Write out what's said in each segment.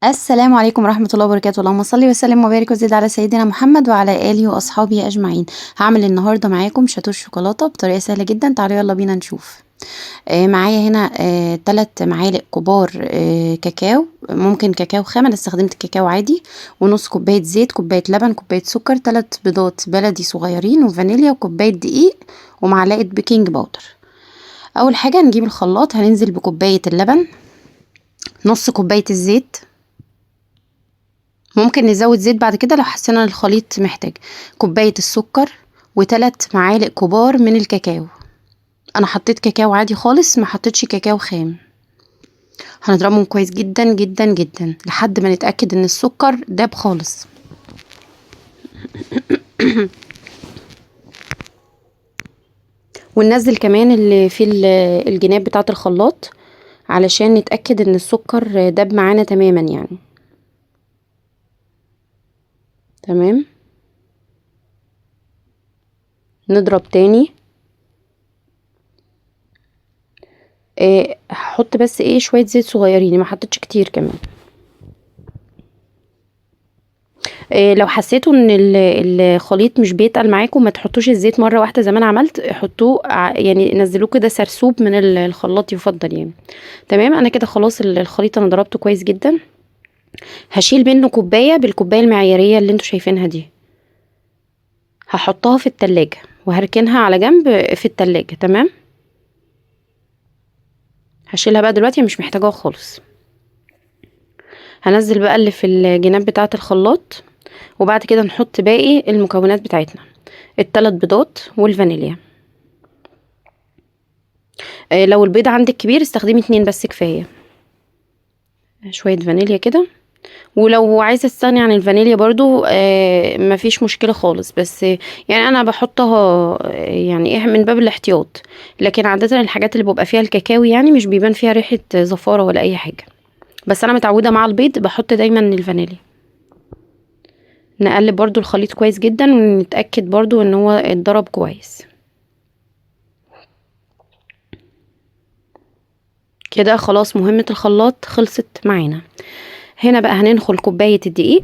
السلام عليكم ورحمة الله وبركاته. اللهم صل وسلم وبارك وزد على سيدنا محمد وعلى آله وأصحابه أجمعين. هعمل النهاردة معاكم شاتو الشوكولاتة بطريقة سهلة جدا. تعالوا يلا بينا نشوف. معايا هنا 3 معالق كبار كاكاو، ممكن كاكاو خام، انا استخدمت كاكاو عادي، ونص كوباية زيت، كوباية لبن، كوباية سكر، 3 بيضات بلدي صغيرين، وفانيليا، وكوباية دقيق، ومعلقة بيكنج باودر. اول حاجة هنجيب الخلاط، هننزل بكوباية اللبن، نص كوباية الزيت، ممكن نزود زيت بعد كده لو حسينا الخليط محتاج، كوباية السكر، و3 معالق كبار من الكاكاو. انا حطيت كاكاو عادي خالص، ما حطيتش كاكاو خام. هنضربهم كويس جدا جدا جدا لحد ما نتأكد ان السكر داب خالص. وننزل كمان اللي في الجناب بتاعة الخلاط علشان نتأكد ان السكر داب معانا تماما يعني. تمام، نضرب تاني. هحط بس شوية زيت صغيرين، ما حطيتش كتير كمان. لو حسيتوا ان الخليط مش بيتقل معاكم، ما تحطوش الزيت مره واحده زي ما انا عملت، حطوه يعني نزلوه كده سرسوب من الخلاط يفضل يعني. تمام، انا كده خلاص الخليط انا ضربته كويس جدا. هشيل منه كوبايه بالكوبايه المعياريه اللي انتوا شايفينها دي، هحطها في التلاجة وهركنها على جنب في التلاجة. تمام، هشيلها بقى دلوقتي، مش محتاجاها خالص. هنزل بقى اللي في الجناب بتاعه الخلاط، وبعد كده نحط باقي المكونات بتاعتنا، ال3 بيضات والفانيليا. لو البيض عندك كبير استخدمي 2 بس كفاية. شوية فانيليا كده، ولو عايزة تستغني عن الفانيليا برضو مفيش مشكلة خالص، بس يعني انا بحطها يعني من باب الاحتياط، لكن عادة الحاجات اللي بيبقى فيها الكاكاو يعني مش بيبان فيها ريحة زفارة ولا اي حاجة، بس انا متعودة مع البيض بحط دايما الفانيليا. نقلب برضو الخليط كويس جدا ونتأكد برضو ان هو اتضرب كويس كده. خلاص مهمة الخلاط خلصت معانا. هنا بقى هننخل كوباية الدقيق،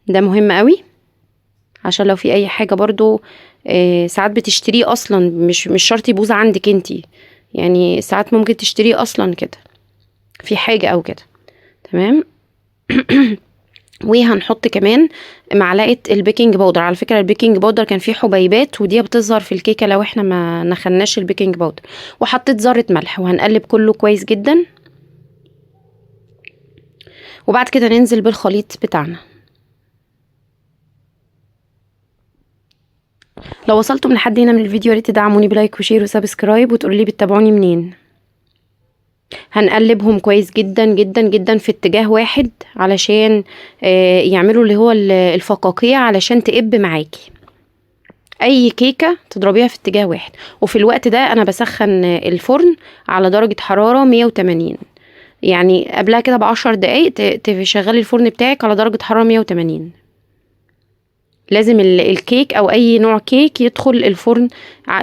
ده مهم قوي عشان لو في اي حاجة برضو. ساعات بتشتريه اصلا، مش شرط يبوظ عندك انتي، يعني ساعات ممكن تشتريه اصلا كده في حاجة او كده. تمام. وهنحط كمان معلقة البيكنج باودر. على فكرة البيكنج باودر كان فيه حبيبات، ودي بتظهر في الكيكة لو احنا ما نخلناش البيكنج باودر. وحطيت ذرة ملح، وهنقلب كله كويس جدا، وبعد كده ننزل بالخليط بتاعنا. لو وصلتم لحد هنا من الفيديو ياريت تدعموني بلايك وشير وسبسكرايب، وتقولوا لي بتتابعوني منين. هنقلبهم كويس جدا جدا جدا في اتجاه واحد علشان يعملوا اللي هو الفقاقيع علشان تقب معاكي. اي كيكة تضربيها في اتجاه واحد. وفي الوقت ده انا بسخن الفرن على درجة حرارة 180، يعني قبلها كده ب10 دقايق تشغلي الفرن بتاعك على درجة حرارة 180. لازم الكيك او اي نوع كيك يدخل الفرن،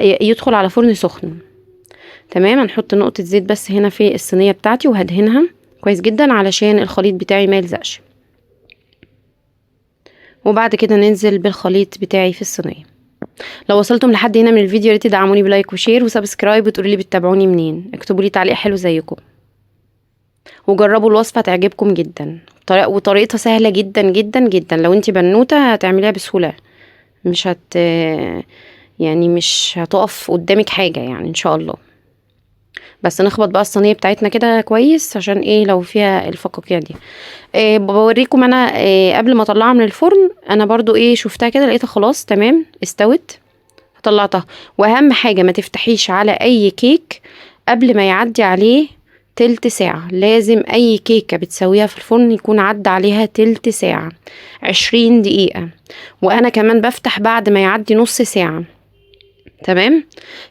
يدخل على فرن سخن. تمام، هنحط نقطة زيت بس هنا في الصينية بتاعتي، وهدهنها كويس جدا علشان الخليط بتاعي ما يلزقش. وبعد كده ننزل بالخليط بتاعي في الصينية. لو وصلتم لحد هنا من الفيديو ياريت تدعموني بلايك وشير وسبسكرايب، وتقولوا لي بتتابعوني منين. اكتبوا لي تعليق حلو زيكم، وجربوا الوصفة تعجبكم جدا. وطريقتها سهلة جدا جدا جدا، لو انتي بنوتة هتعمليها بسهولة، مش يعني مش هتقف قدامك حاجة يعني ان شاء الله. بس نخبط بقى الصينيه بتاعتنا كده كويس عشان لو فيها الفقاقيع دي. بوريكم انا قبل ما اطلعها من الفرن، انا برضو شفتها كده لقيتها خلاص تمام استوت، طلعتها. واهم حاجه ما تفتحيش على اي كيك قبل ما يعدي عليه تلت ساعة. لازم اي كيكة بتسويها في الفرن يكون عدى عليها تلت ساعة، 20 دقيقة. وانا كمان بفتح بعد ما يعدي نص ساعة. تمام.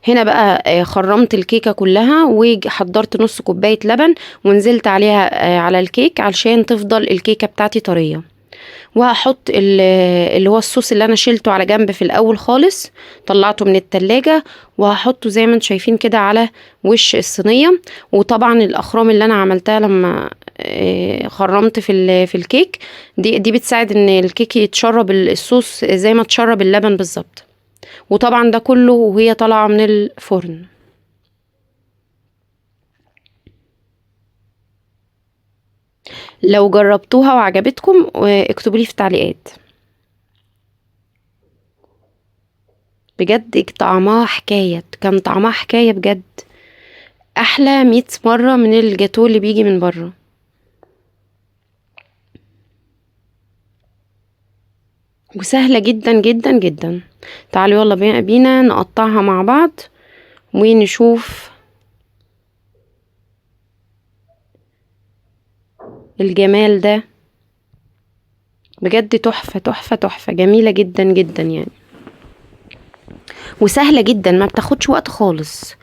هنا بقى خرمت الكيكة كلها، وحضرت نص كوباية لبن ونزلت عليها على الكيك علشان تفضل الكيكة بتاعتي طرية. وهحط اللي هو الصوص اللي انا شيلته على جنب في الاول خالص، طلعته من التلاجة، وهحطه زي ما انتم شايفين كده على وش الصينية. وطبعا الاخرام اللي انا عملتها لما خرمت في الكيك. دي بتساعد ان الكيك يتشرب الصوص زي ما تشرب اللبن بالظبط. وطبعا ده كله وهي طالعه من الفرن. لو جربتوها وعجبتكم اكتبوا لي في التعليقات. بجد طعمها حكايه، كان طعمها حكايه بجد، احلى 100 مره من الجاتو اللي بيجي من بره. وسهله جدا جدا جدا. تعالوا يلا بينا نقطعها مع بعض ونشوف الجمال ده. بجد تحفه تحفه تحفه، جميله جدا جدا يعني، وسهله جدا، ما بتاخدش وقت خالص.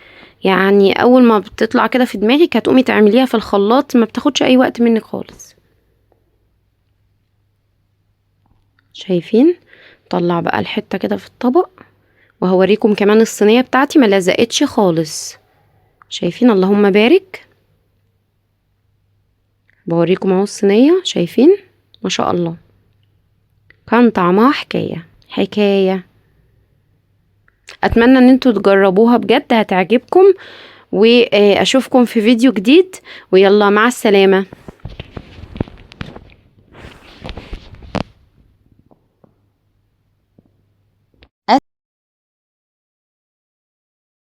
يعني اول ما بتطلع كده في دماغك هتقومي تعمليها في الخلاط، ما بتاخدش اي وقت منك خالص. شايفين؟ طلع بقى الحته كده في الطبق، وهوريكم كمان الصينيه بتاعتي ما لزقتش خالص. شايفين؟ اللهم بارك. بوريكم اهو الصينيه، شايفين؟ ما شاء الله، كان طعمها حكايه حكايه. اتمنى ان انتوا تجربوها بجد، هتعجبكم. واشوفكم في فيديو جديد، ويلا مع السلامه.